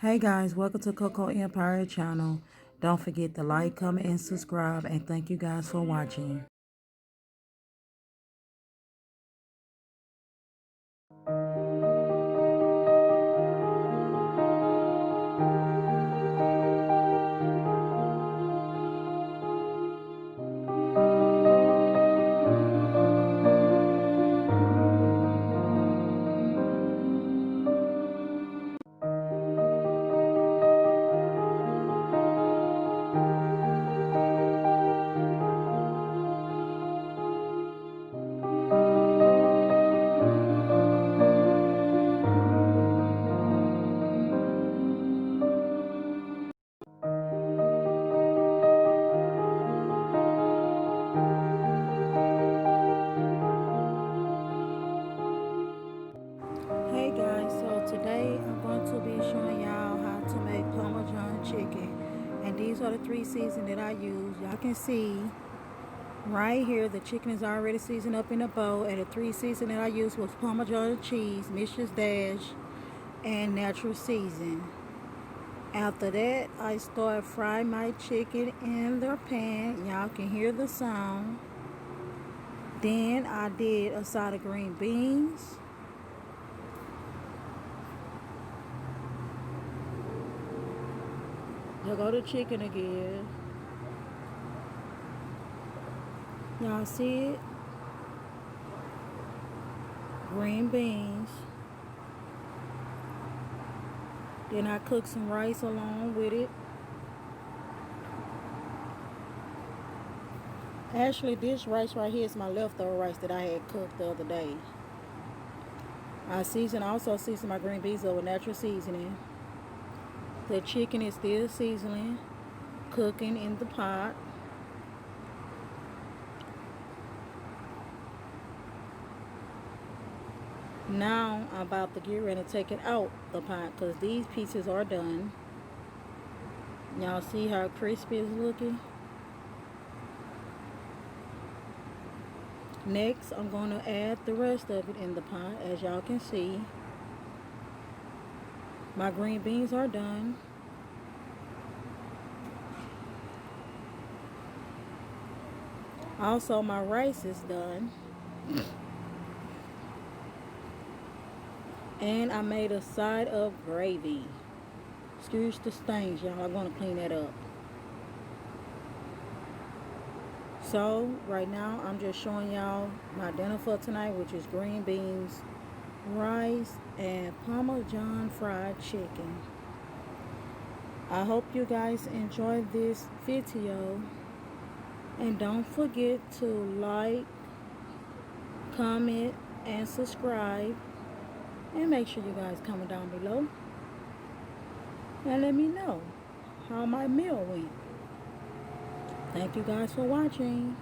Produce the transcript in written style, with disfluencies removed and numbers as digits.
Hey guys, welcome to Coco Empire channel. Don't forget to like, comment, and subscribe. And thank you guys for watching. Hey guys, so today I'm going to be showing y'all how to make Parmesan chicken. And these are the 3 seasons that I use. Y'all can see right here the chicken is already seasoned up in a bowl. And the 3 seasons that I used was Parmesan cheese, Mistress Dash, and natural season. After that, I start frying my chicken in the pan. Y'all can hear the sound. Then I did a side of green beans. There go the chicken again. Y'all see it? Green beans. Then I cook some rice along with it. Actually, this rice right here is my leftover rice that I had cooked the other day. I also season my green beans with natural seasoning. The chicken is still seasoning, cooking in the pot. Now I'm about to get ready to take it out the pot because these pieces are done. Y'all see how crispy it's looking? Next, I'm going to add the rest of it in the pot. As y'all can see, my green beans are done. Also, my rice is done. And I made a side of gravy. Excuse the stains, y'all. I'm going to clean that up. So, right now, I'm just showing y'all my dinner for tonight, which is green beans, rice, and Parmesan fried chicken. I hope you guys enjoyed this video. And don't forget to like, comment, and subscribe. And make sure you guys comment down below and let me know how my meal went. Thank you guys for watching.